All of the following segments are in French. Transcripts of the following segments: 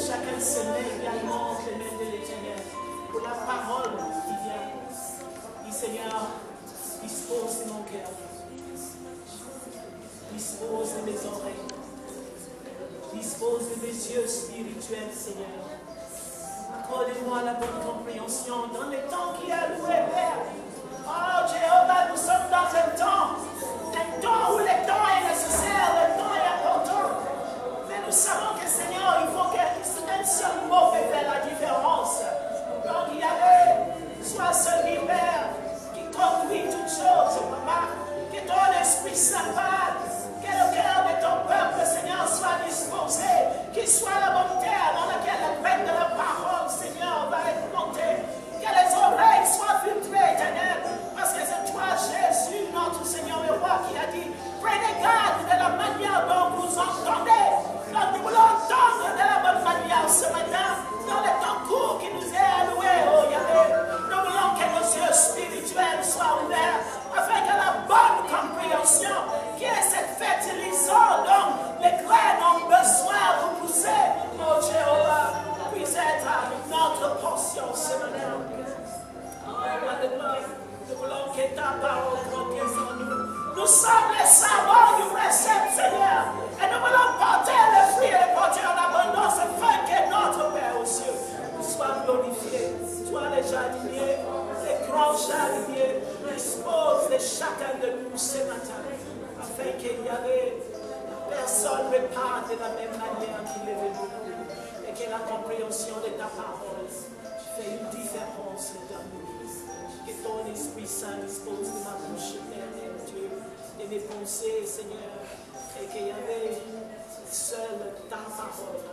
chacun se met également entre les mains de l'Éternel. Pour la parole qui vient. Dis Seigneur, dispose de mon cœur. Dispose de mes oreilles. Dispose de mes yeux spirituels, Seigneur. Accorde-moi la bonne compréhension dans les temps qui a loué, Père. Oh Jéhovah, nous sommes dans un temps où le temps est nécessaire, le temps est important. Mais nous savons que Seigneur, il faut qu'un seul mot peut faire la différence. Donc Yahvé, sois celui, Père, qui conduit toutes choses, Papa. Que ton Esprit Saint parle, que le cœur de ton peuple, Seigneur, soit disposé, qu'il soit la bonne terre dans laquelle la graine de la parole, Seigneur, va être plantée. Que les oreilles soient filtrées, Éternel, parce que c'est toi, Jésus, notre Seigneur et Roi, qui a dit, prenez garde de la manière dont vous entendez. Donc nous voulons entendre de la bonne manière ce matin, dans le temps court qui nous est alloué, oh Yahvé. Nous voulons que nos yeux spirituels soient ouverts, afin que la bonne compréhension, qui est cette fertilisation dont les graines ont besoin de pousser, oh Jéhovah, puisse être notre portion ce matin. Nous voulons que ta parole grandisse en nous. Nous sommes les savants du précepte, Seigneur. Et nous voulons porter le fruit et le porter en abondance afin que notre Père aux cieux soit glorifié. Toi, les jardiniers, les grands jardiniers, dispose de chacun de nous ce matin afin qu'il y avait personne ne repart de la même manière qu'il est venu et que la compréhension de ta parole fait une différence dans nous. Que ton Esprit Saint dispose de ma bouche, éternelle, Dieu, de mes pensées, Seigneur, et qu'il y avait seule ta parole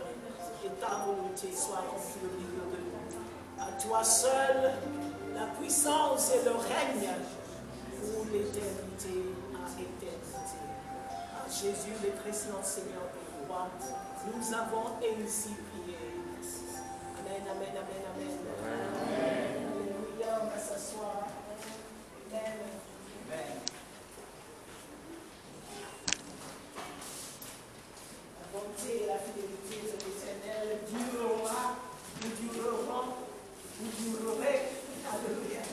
et ta volonté soit accomplie au milieu de nous. À toi seul, la puissance et le règne pour l'éternité à éternité. À Jésus le Christ, notre Seigneur et Roi, nous avons ainsi prié. Amen, amen, amen, amen. Alléluia, on va s'asseoir. Amen. Amen. La bonté et la fidélité de l'Éternel durera, nous durerons, vous durerez. Alléluia.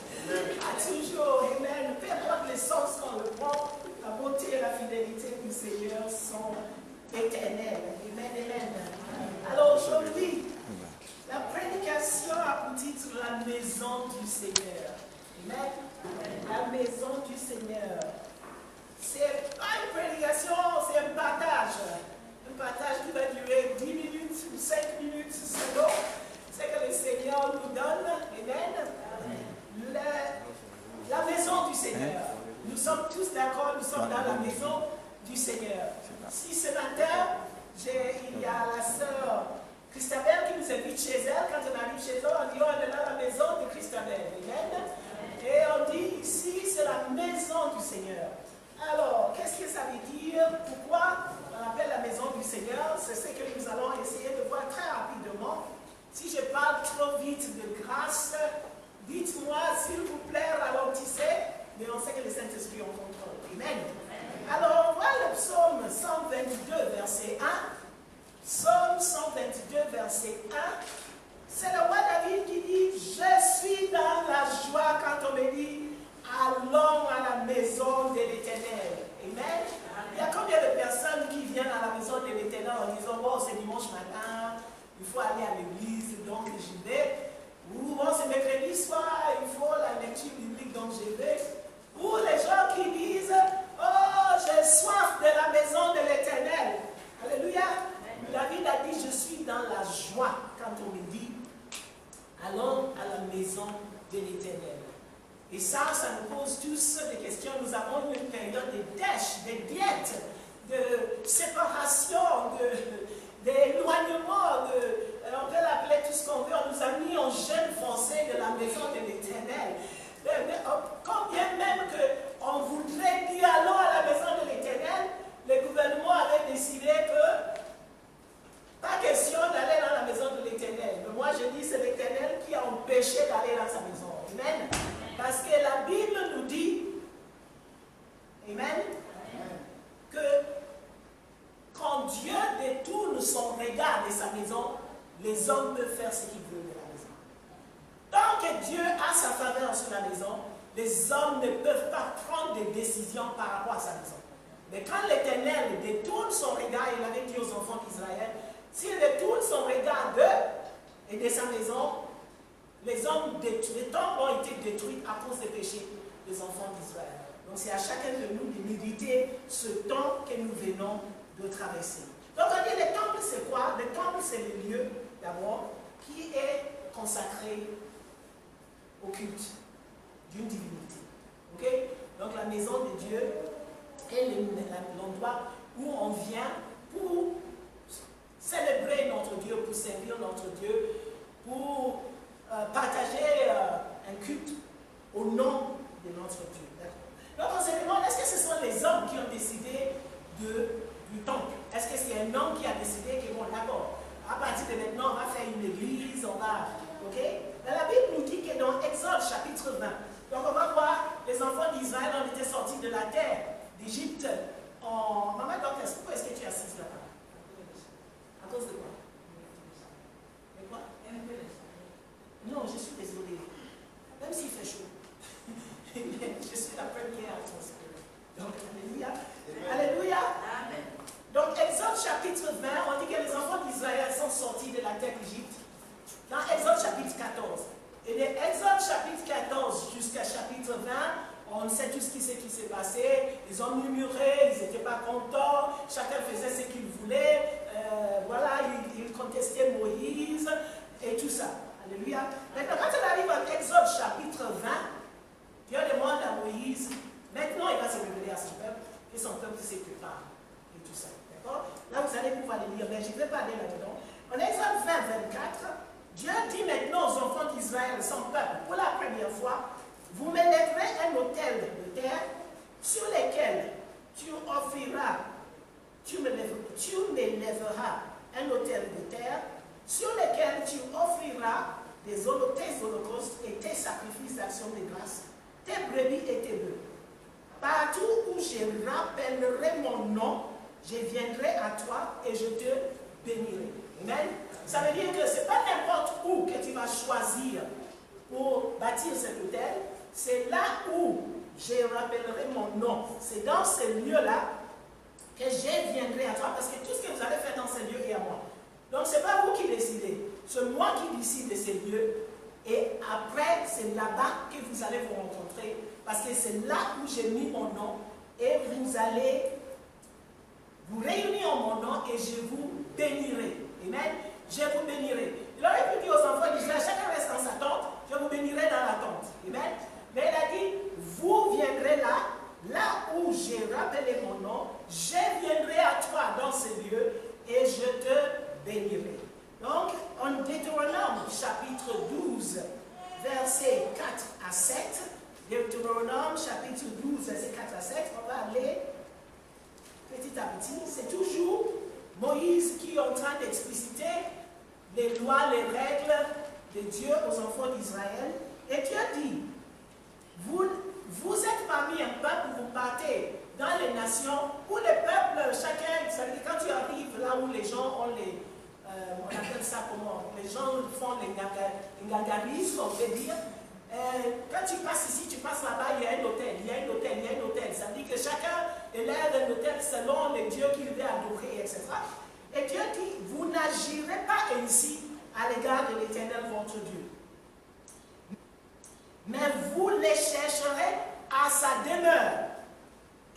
À toujours, amen. Peu importe les sens qu'on le prend, la bonté et la fidélité du Seigneur sont éternelles. Amen, amen. Alors aujourd'hui, la prédication a pour titre la maison du Seigneur. Amen. La maison du Seigneur. C'est pas une prédication, c'est un partage. Un partage qui va durer 10 minutes ou 5 minutes selon ce que le Seigneur nous donne. Amen. La maison du Seigneur. Nous sommes tous d'accord, nous sommes dans la maison du Seigneur. Si ce matin, il y a la sœur Christabel qui nous invite chez elle, quand on arrive chez elle, on dit on est dans la maison de Christabel. Amen. Et on dit ici, c'est la maison du Seigneur. Alors, qu'est-ce que ça veut dire? Pourquoi on appelle la maison du Seigneur? C'est ce que nous allons essayer de voir très rapidement. Si je parle trop vite de grâce, dites-moi, s'il vous plaît, ralentissez, mais on sait que le Saint-Esprit en contrôle. Amen. Alors, on voit le psaume 122, verset 1. Psaume 122, verset 1. C'est le roi David qui dit, je suis dans la joie quand on me dit, allons à la maison de l'Éternel. Amen. Il y a combien de personnes qui viennent à la maison de l'Éternel en disant, bon, c'est dimanche matin, il faut aller à l'église, donc j'y vais. Ou bon, c'est mercredi soir, il faut la lecture biblique, donc j'y vais. Ou les gens qui disent, oh, j'ai soif de la maison de l'Éternel. Alléluia. David a dit, je suis dans la joie quand on me dit, allons à la maison de l'Éternel. Et ça nous pose tous des questions. Nous avons une période de dèche, de diète, de séparation, d'éloignement, on peut l'appeler tout ce qu'on veut. On nous a mis en jeûne forcé de la maison de l'Éternel. Combien même qu'on voudrait dire allons à la maison de l'Éternel, le gouvernement avait décidé que pas question d'aller dans la maison de l'Éternel. Mais moi je dis c'est l'Éternel qui a empêché d'aller dans sa maison. Amen. Parce que la Bible nous dit, amen, que quand Dieu détourne son regard de sa maison, les hommes peuvent faire ce qu'ils veulent de la maison. Tant que Dieu a sa faveur sur la maison, les hommes ne peuvent pas prendre des décisions par rapport à sa maison. Mais quand l'Éternel détourne son regard, il avait dit aux enfants d'Israël, s'il détourne son regard d'eux et de sa maison, les temples ont été détruits à cause des péchés des enfants d'Israël. Donc c'est à chacun de nous de méditer ce temps que nous venons de traverser. Donc on dit, le temple c'est quoi? Le temple c'est le lieu, d'abord, qui est consacré au culte d'une divinité. Okay? Donc la maison de Dieu est l'endroit où on vient pour célébrer notre Dieu, pour servir notre Dieu, pour partager un culte au nom de notre Dieu. Donc on se demande, est-ce que ce sont les hommes qui ont décidé du temple? Est-ce que c'est un homme qui a décidé que bon, d'accord, à partir de maintenant, on va faire une église, on va... Ok? La Bible nous dit que dans Exode chapitre 20, donc on va voir, les enfants d'Israël ont été sortis de la terre d'Égypte en... Maman, donc, pourquoi est-ce que tu es assise là-bas? À cause de quoi? De quoi? Non, je suis désolée. Même s'il fait chaud. Je suis la première à transpirer. Donc, alléluia. Alléluia. Amen. Donc, Exode chapitre 20, on dit que les enfants d'Israël sont sortis de la terre d'Égypte. Dans Exode chapitre 14. Et de Exode chapitre 14 jusqu'à chapitre 20, on sait tout ce qui s'est passé. Ils ont murmuré, ils n'étaient pas contents, chacun faisait ce qu'il voulait. Voilà, ils contestaient Moïse et tout ça. Alléluia. Maintenant, quand on arrive à Exode chapitre 20, Dieu demande à Moïse, maintenant il va se révéler à son peuple, et son peuple se prépare, et tout ça. D'accord? Là, vous allez pouvoir le lire, mais je ne vais pas aller là-dedans. En Exode 20, 24, Dieu dit maintenant aux enfants d'Israël, son peuple, pour la première fois, vous m'élèverez un autel de terre sur lequel tu m'élèveras un autel de terre sur lequel tu offriras tes holocaustes et tes sacrifices d'action de grâce, tes brebis et tes bœufs. Partout où je rappellerai mon nom, je viendrai à toi et je te bénirai. Amen. Ça veut dire que ce n'est pas n'importe où que tu vas choisir pour bâtir cet autel. C'est là où je rappellerai mon nom. C'est dans ce lieu-là que je viendrai à toi, parce que tout ce que vous allez faire dans ce lieu est à moi. Donc ce n'est pas vous qui décidez, c'est moi qui décide de ces lieux. Et après, c'est là-bas que vous allez vous rencontrer, parce que c'est là où j'ai mis mon nom, et vous allez vous réunir en mon nom, et je vous bénirai. Amen. Je vous bénirai. Il aurait pu dire aux enfants d'Israël, chacun reste dans sa tente, je vous bénirai dans la tente. Amen. Mais il a dit, vous viendrez là où j'ai rappelé mon nom, je viendrai à toi dans ce lieu, et je te bénirai. Donc, en Deutéronome chapitre 12, versets 4 à 7, Deutéronome chapitre 12, versets 4 à 7, on va aller petit à petit. C'est toujours Moïse qui est en train d'expliciter les lois, les règles de Dieu aux enfants d'Israël. Et Dieu dit, vous êtes parmi un peuple, vous partez dans les nations où les peuples, chacun, c'est-à-dire quand tu arrives là où les gens ont les... on appelle ça comment? Les gens font les gargarismes, on peut dire. Quand tu passes ici, tu passes là-bas, il y a un hôtel, il y a un hôtel, il y a un hôtel. Ça veut dire que chacun élève un hôtel selon les dieux qu'il veut adorer, etc. Et Dieu dit, vous n'agirez pas ainsi à l'égard de l'Éternel, votre Dieu. Mais vous les chercherez à sa demeure.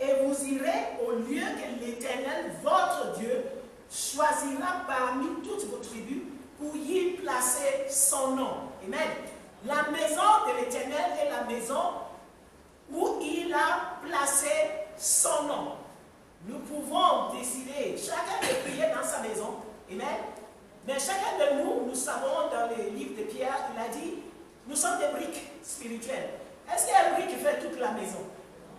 Et vous irez au lieu que l'Éternel, votre Dieu, choisira parmi toutes vos tribus pour y placer son nom. Amen. La maison de l'Éternel est la maison où il a placé son nom. Nous pouvons décider, chacun de prier dans sa maison. Amen. Mais chacun de nous, nous savons dans les livres de Pierre, il a dit, nous sommes des briques spirituelles. Est-ce qu'un brique fait toute la maison?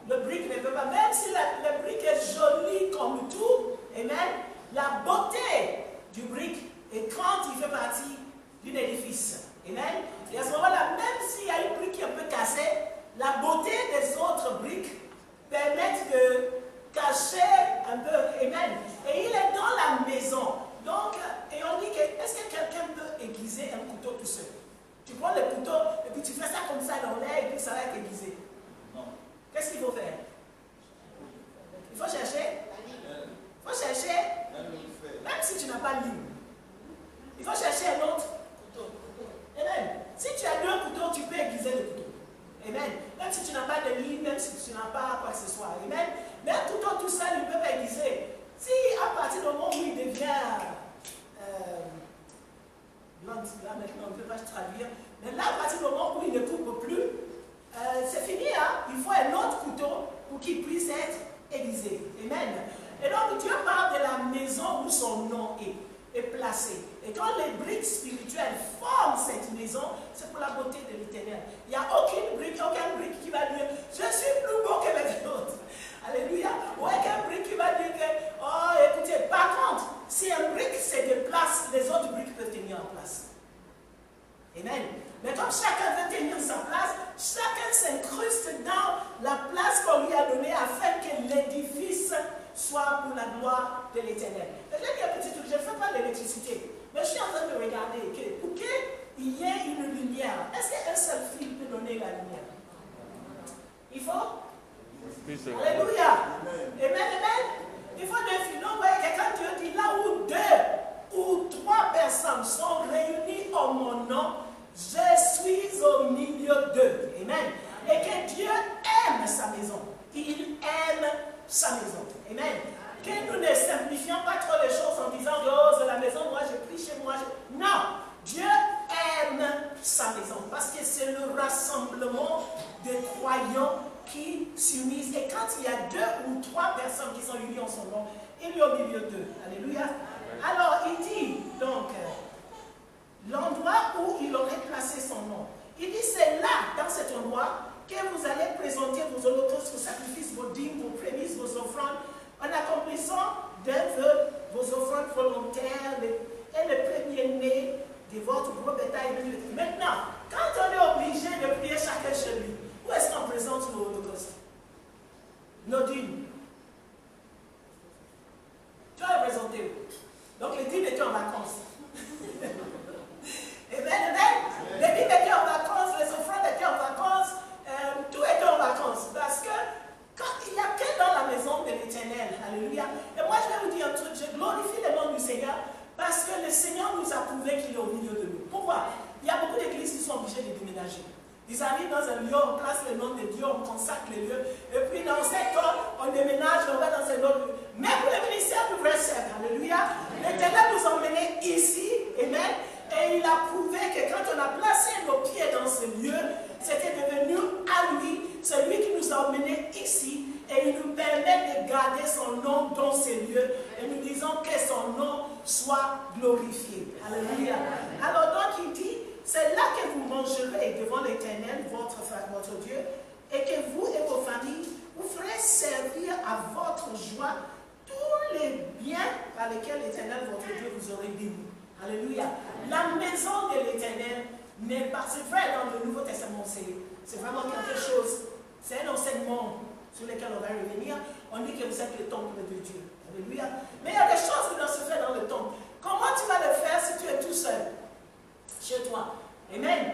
Le brique ne peut pas, même si le brique est joli comme tout, amen, la beauté du brique est quand il fait partie d'un édifice. Amen. Et à ce moment-là, même s'il y a une brique qui est un peu cassée, la beauté des autres briques permet de cacher un peu. Amen. Et il est dans la maison. Donc, et on dit que, est-ce que quelqu'un peut tout seul. Tu prends le couteau et puis tu fais ça comme ça dans l'air et puis ça va être aiguisé. Non. Qu'est-ce qu'il faut faire? Il faut chercher. Il faut chercher. Même si tu n'as pas de ligne. Il faut chercher un autre couteau. Amen. Si tu as deux couteaux, tu peux aiguiser le couteau. Amen. Même si tu n'as pas de ligne, même si tu n'as pas quoi que ce soit. Amen. Mais un couteau tout seul, il ne peut pas aiguiser. Si à partir du moment où il devient là maintenant, on ne peut pas traduire, mais là à partir du moment où il ne coupe plus, c'est fini, hein? Il faut un autre couteau pour qu'il puisse être aiguisé. Amen. Et donc Dieu parle de la maison où son nom est placé. Et quand les briques spirituelles forment cette maison, c'est pour la beauté de l'Éternel. Il n'y a aucune brique qui va dire « Je suis plus beau que les autres ». Alléluia. Ou aucun brique qui va dire que « Oh, écoutez, par contre, si un brique se déplace, les autres briques peuvent tenir en place. » Amen. Mais comme chacun veut tenir sa place, chacun s'incruste dans la place qu'on lui a donnée afin que l'édifice soit pour la gloire de l'Éternel. Je dis un petit truc, je ne fais pas l'électricité, mais je suis en train de regarder que pour qu'il y ait une lumière, est-ce qu'un seul fil peut donner la lumière? Il faut? Alléluia. Amen, amen. Il faut deux fils. Donc, vous voyez, quand Dieu dit là où deux ou trois personnes sont réunies en mon nom, je suis au milieu d'eux. Amen. Et que Dieu aime sa maison. Il aime sa maison. Amen. Que nous ne simplifions pas trop les choses en disant oh, c'est la maison, moi je prie chez moi. Non. Dieu aime sa maison parce que c'est le rassemblement des croyants qui s'unissent. Et quand il y a deux ou trois personnes qui sont unies en son nom, il est au milieu d'eux. Alléluia. Alors il dit donc l'endroit où il aurait placé son nom. Il dit c'est là, dans cet endroit, que vous allez présenter vos holocaustes, vos sacrifices, vos dîmes, vos prémices, vos offrandes, en accomplissant d'un vœu vos offrandes volontaires et le premier-né de votre gros bétail. Maintenant, quand on est obligé de prier chacun chez lui, où est-ce qu'on présente nos holocaustes? Nos dîmes. Tu vas les présenter où? Donc les dîmes étaient en vacances. Amen, amen. Les dîmes étaient en vacances, les offrandes étaient en vacances, tout était en vacances. Parce que quand il n'y a que dans la maison de l'Éternel, alléluia. Et moi je vais vous dire un truc, je glorifie le nom du Seigneur parce que le Seigneur nous a prouvé qu'il est au milieu de nous. Pourquoi? Il y a beaucoup d'églises qui sont obligées de déménager. Ils arrivent dans un lieu, on place le nom de Dieu, on consacre le lieu, et puis dans 7 ans, on déménage, on va dans un autre lieu. Mais pour le ministère du vrai cercle, alléluia, l'Éternel nous a emmenés ici, amen, et il a prouvé que quand on a placé nos pieds dans ce lieu, c'était devenu à lui, celui qui nous a emmenés ici, et il nous permet de garder son nom dans ces lieux, et nous disons que son nom soit glorifié. Alléluia. Alors donc il dit, c'est là que vous mangerez devant l'Éternel, votre Dieu, et que vous et vos familles, vous ferez servir à votre joie tous les biens par lesquels l'Éternel, votre Dieu, vous aurez béni. Alléluia. La maison de l'Éternel n'est pas, c'est vrai dans le Nouveau Testament, c'est vraiment quelque chose, c'est un enseignement sur lequel on va revenir. On dit que vous êtes le temple de Dieu. Alléluia. Mais il y a des choses qui doivent se faire dans le temple. Comment tu vas le faire si tu es tout seul chez toi? Amen.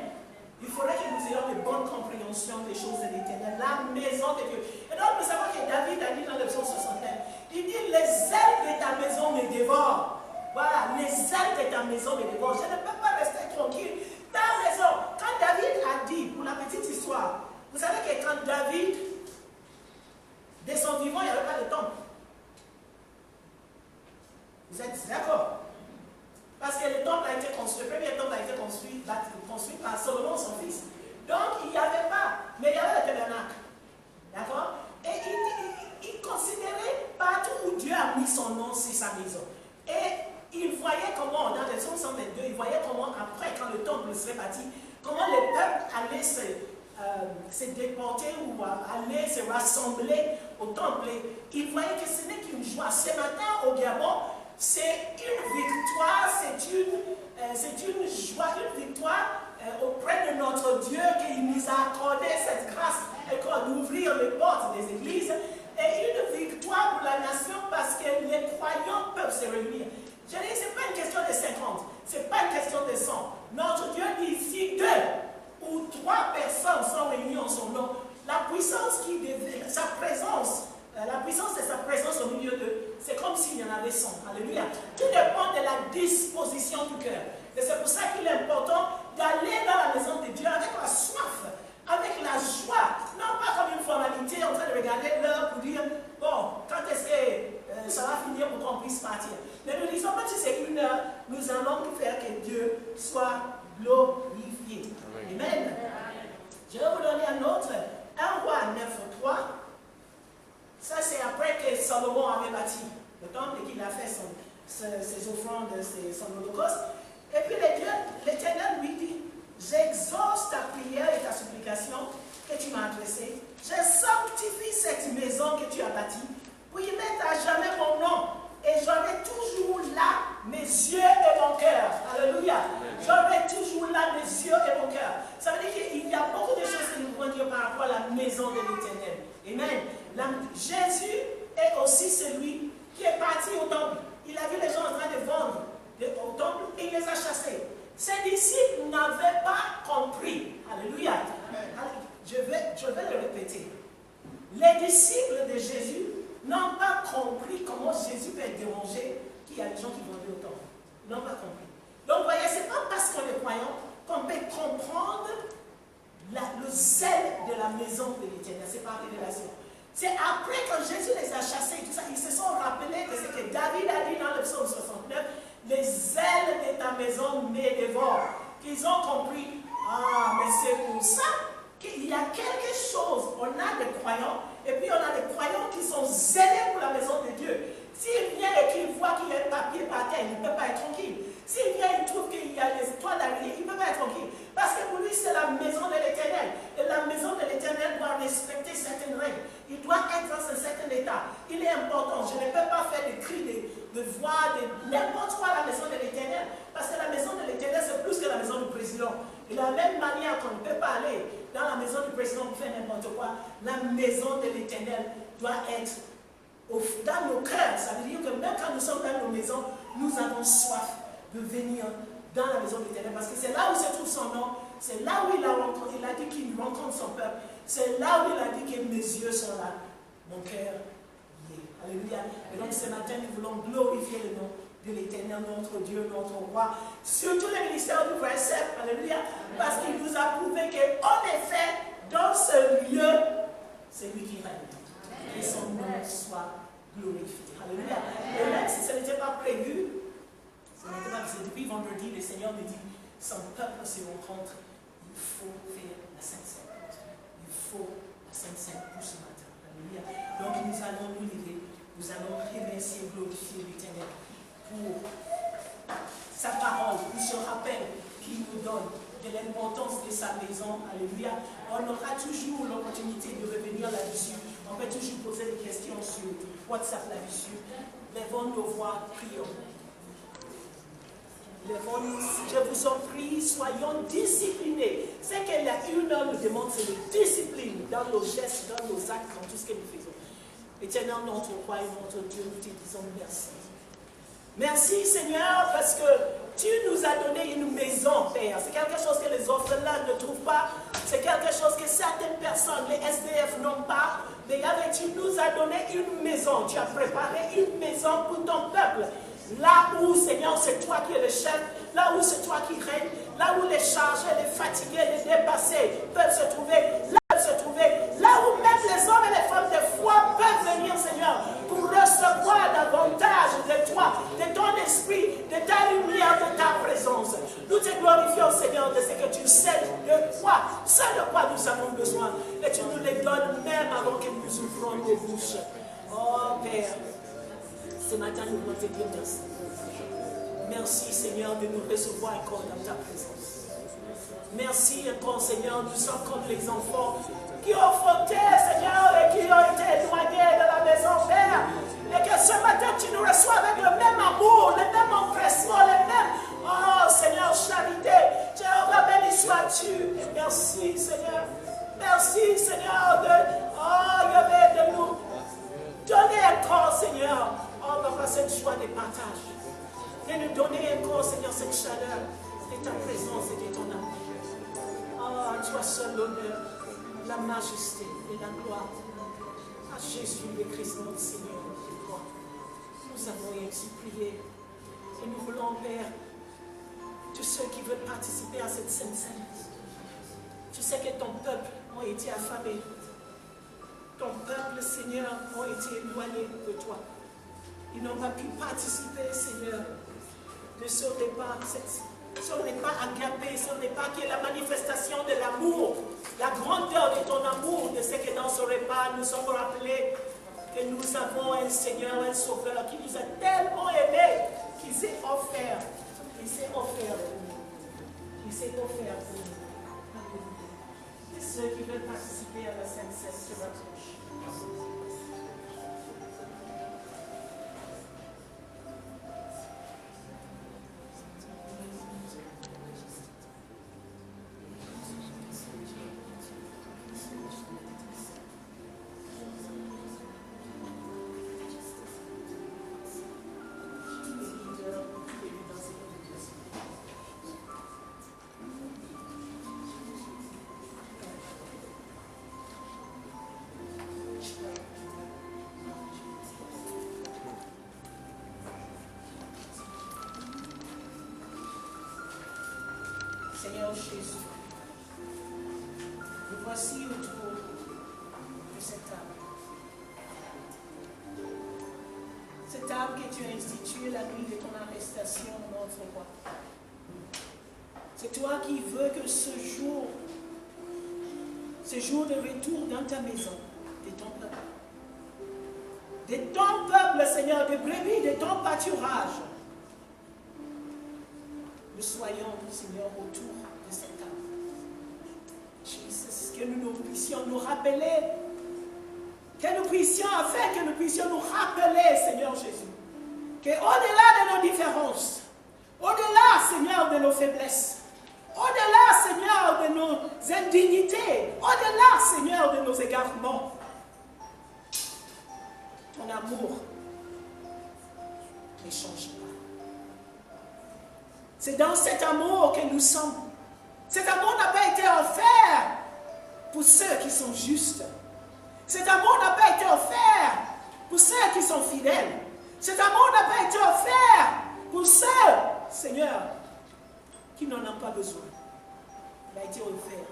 Il faudrait que nous ayons une bonne compréhension des choses de l'Éternel, la maison de Dieu. Et donc, nous savons que David a dit dans le psaume 69, il dit, les ailes de ta maison me dévorent. Voilà, les ailes de ta maison me dévorent. Je ne peux pas rester tranquille. Ta maison, quand David a dit, pour la petite histoire, vous savez que quand David, de son vivant, il n'y avait pas de temple. Vous êtes d'accord? Parce que le temple a été construit, le premier temple a été construit par Salomon, son fils. Donc, il n'y avait pas, mais il y avait le tabernacle. D'accord? Et il considérait partout où Dieu a mis son nom, c'est sa maison. Et il voyait comment, dans le psaume 122, il voyait comment, après, quand le temple serait bâti, comment les peuples allaient se déporter ou allaient se rassembler au temple. Et il voyait que ce n'est qu'une joie. Ce matin, au Gabon, c'est une victoire, c'est une joie, une victoire auprès de notre Dieu qui nous a accordé cette grâce d'ouvrir les portes des églises et une victoire pour la nation parce que les croyants peuvent se réunir. Je dis, ce n'est pas une question de 50, ce n'est pas une question de 100. Notre Dieu dit Et c'est pour ça qu'il est important d'aller dans la maison de Dieu avec la soif, avec la joie, non pas comme une formalité en train de regarder l'heure pour dire, bon, quand est-ce que ça va finir pour qu'on puisse partir. Mais nous disons, même si c'est 1 heure, nous allons faire que Dieu soit glorifié. Amen. Je vais vous donner un autre, 1 Roi 9:3. Ça, c'est après que Salomon avait bâti le temple et qu'il a fait ses offrandes, son holocauste. Et puis l'Éternel lui dit, j'exauce ta prière et ta supplication que tu m'as adressée. Je sanctifie cette maison que tu as bâtie pour y mettre à jamais mon nom. Et j'aurai toujours là mes yeux et mon cœur. Alléluia. J'aurai toujours là mes yeux et mon cœur. Ça veut dire qu'il y a beaucoup de choses que nous pouvons dire par rapport à la maison de l'Éternel. Amen. Jésus est aussi celui qui est parti au temple. Il a vu les gens en train de vendre au temple et il les a chassés. Ses disciples n'avaient pas compris. Alléluia. Je vais le répéter. Les disciples de Jésus n'ont pas compris comment Jésus peut être dérangé qu'il y a des gens qui vendaient au temple. Ils n'ont pas compris. Donc, voyez, ce n'est pas parce qu'on est croyant qu'on peut comprendre le zèle de la maison de l'Éternel. C'est par révélation. C'est après, quand Jésus les a chassés, tout ça, ils se sont rappelés de ce que David a dit dans le psaume 69, les ailes de ta maison me dévorent. Qu'ils ont compris, mais c'est pour ça qu'il y a quelque chose. On a des croyants, et puis on a des croyants qui sont zélés pour la maison de Dieu. S'il vient et qu'il voit qu'il y a un papier par terre, il ne peut pas être tranquille. S'il vient et il trouve qu'il y a des toiles d'araignée, il ne peut pas être tranquille. Parce que pour lui, c'est la maison de l'Éternel. Et la maison de l'Éternel doit respecter certaines règles. Il doit être dans un certain état. Il est important. Je ne peux pas faire des cris, de voix, n'importe quoi à la maison de l'Éternel. Parce que la maison de l'Éternel, c'est plus que la maison du président. Et de la même manière qu'on ne peut pas aller dans la maison du président pour faire n'importe quoi, la maison de l'Éternel doit être dans nos cœurs. Ça veut dire que même quand nous sommes dans nos maisons, nous avons soif de venir dans la maison de l'Éternel. Parce que c'est là où se trouve son nom. C'est là où il a dit qu'il rencontre son peuple. C'est là où il a dit que mes yeux sont là. Mon cœur y est. Alléluia. Et donc ce matin, nous voulons glorifier le nom de l'Éternel, notre Dieu, notre roi. Surtout le ministère du verset. Alléluia. Parce qu'il nous a prouvé qu'en effet, dans ce lieu, c'est lui qui règne. Que son nom soit glorifié. Alléluia. Et même si ce n'était pas prévu, c'est depuis vendredi, le Seigneur me dit, son peuple se rencontre, il faut faire la Sainte Seine. Il faut la Sainte Seine pour ce matin. Alléluia. Donc nous allons nous lever, nous allons remercier et glorifier l'Éternel pour sa parole, pour ce rappel qu'il nous donne de l'importance de sa maison. Alléluia. On aura toujours l'opportunité de revenir là-dessus. On peut toujours poser des questions sur WhatsApp là-dessus. Lèvons nos voix, prions. Je vous en prie, soyons disciplinés. C'est qu'il y a 1 heure nous demande, c'est de discipline dans nos gestes, dans nos actes, dans tout ce que nous faisons. Éternel, notre roi et notre Dieu, nous te disons merci. Merci Seigneur, parce que tu nous as donné une maison, Père. C'est quelque chose que les orphelins ne trouvent pas. C'est quelque chose que certaines personnes, les SDF, n'ont pas. Mais tu nous as donné une maison. Tu as préparé une maison pour ton peuple. Là où, Seigneur, c'est toi qui es le chef, là où c'est toi qui règne, là où les chargés, les fatigués, les dépassés peuvent se trouver, là où même les hommes et les femmes de foi peuvent venir, Seigneur, pour recevoir davantage de toi, de ton esprit, de ta lumière, de ta présence. Nous te glorifions, Seigneur, de ce que tu sais de quoi, ce de quoi nous avons besoin, et tu nous les donnes même avant que nous ouvrons nos bouches. Oh Père, ce matin, nous voulons te dire merci. Merci, Seigneur, de nous recevoir encore dans ta présence. Merci encore, Seigneur, nous sommes comme les enfants qui ont fauté, Seigneur, et qui ont été éloignés de la maison, Père. Et que ce matin, tu nous reçois avec le même amour, le même empressement, le même, oh Seigneur, charité. Jéhovah, béni sois-tu. Merci, Seigneur. Merci, Seigneur, de nous donner encore, Seigneur, oh, papa, cette joie de partage. De nous donner encore, Seigneur, cette chaleur de ta présence et de ton amour. Oh, à toi seul l'honneur, la majesté et la gloire. À Jésus le Christ, notre Seigneur, notre roi. Nous avons ainsi prié. Et nous voulons, Père, tous ceux qui veulent participer à cette Sainte Seine. Tu sais que ton peuple a été affamé. Ton peuple, Seigneur, a été éloigné de toi. Ils n'ont pas pu participer, Seigneur, de ce repas. Ce n'est pas agapé, ce n'est pas que la manifestation de l'amour, la grandeur de ton amour, de ce que dans ce repas nous sommes rappelés que nous avons un Seigneur, un Sauveur qui nous a tellement aimés, qui s'est offert, pour nous. Et ceux qui veulent participer à la Sainte Seine se rapprochent. Seigneur Jésus, nous voici autour de cette table. Cette table que tu as instituée la nuit de ton arrestation, notre roi. C'est toi qui veux que ce jour de retour dans ta maison, de ton peuple, Seigneur, de brebis, de ton pâturage, nous soyons, Seigneur, autour de cette table. Jesus, que nous puissions nous rappeler, afin que nous puissions nous rappeler, Seigneur Jésus, qu'au-delà de nos différences, au-delà, Seigneur, de nos faiblesses, au-delà, Seigneur, de nos indignités, au-delà, Seigneur, de nos égarements, ton amour ne change pas. C'est dans cet amour que nous sommes. Cet amour n'a pas été offert pour ceux qui sont justes. Cet amour n'a pas été offert pour ceux qui sont fidèles. Cet amour n'a pas été offert pour ceux, Seigneur, qui n'en ont pas besoin. Il a été offert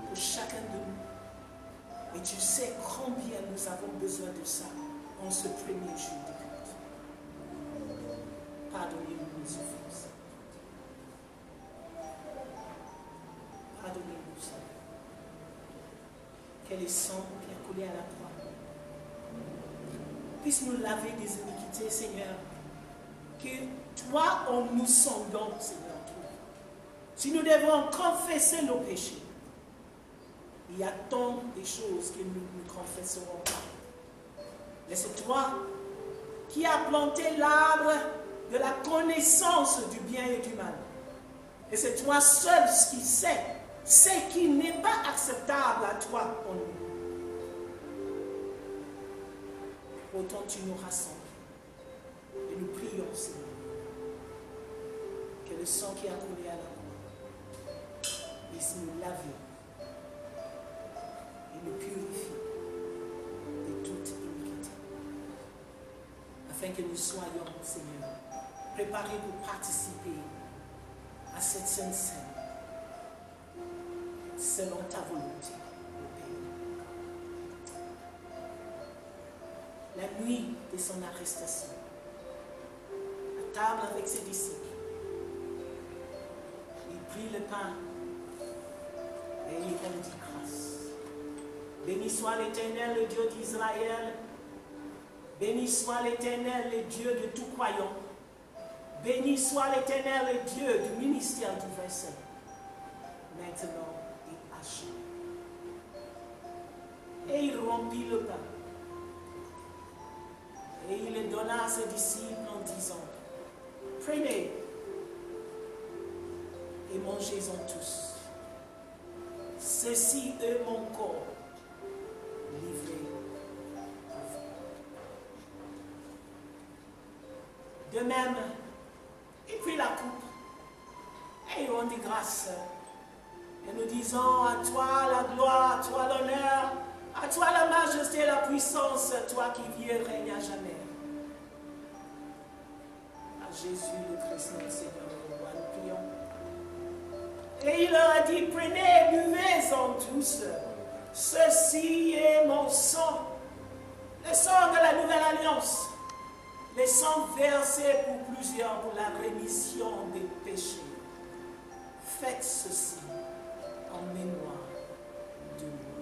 pour chacun de nous. Et tu sais combien nous avons besoin de ça en ce premier jour de culte. Pardonnez-nous nos offenses. Pardonnez-nous ça. Que le sang qui a coulé à la croix puisse nous laver des iniquités, Seigneur. Que toi, en nous sondant, Seigneur, si nous devons confesser nos péchés, il y a tant de choses que nous ne confesserons pas. Mais c'est toi qui as planté l'arbre de la connaissance du bien et du mal. Et c'est toi seul qui sais ce qui n'est pas acceptable à toi en nous. Autant tu nous rassembles. Et nous prions, Seigneur, que le sang qui a coulé à la croix puisse nous laver et nous purifier de toute iniquité. Afin que nous soyons, Seigneur, préparés pour participer à cette Sainte Seine selon ta volonté, au Père. La nuit de son arrestation, à table avec ses disciples, il prit le pain et il rendit grâce. Béni soit l'Éternel, le Dieu d'Israël. Béni soit l'Éternel, le Dieu de tout croyant. Béni soit l'Éternel, le Dieu du ministère du Verset, maintenant et à jamais. Et il rompit le pain. Et il le donna à ses disciples en disant, prenez et mangez-en tous. Ceci est mon corps livré à vous. De même, il prit la coupe et il rendit grâce. Et nous disons à toi la gloire, à toi l'honneur, à toi la majesté et la puissance, toi qui vis et règnes à jamais. À Jésus le Christ, notre Seigneur, le roi. Et il leur a dit, prenez, buvez-en tous. Ceci est mon sang, le sang de la nouvelle alliance. Le sang versé pour plusieurs pour la rémission des péchés. Faites ceci en mémoire de moi.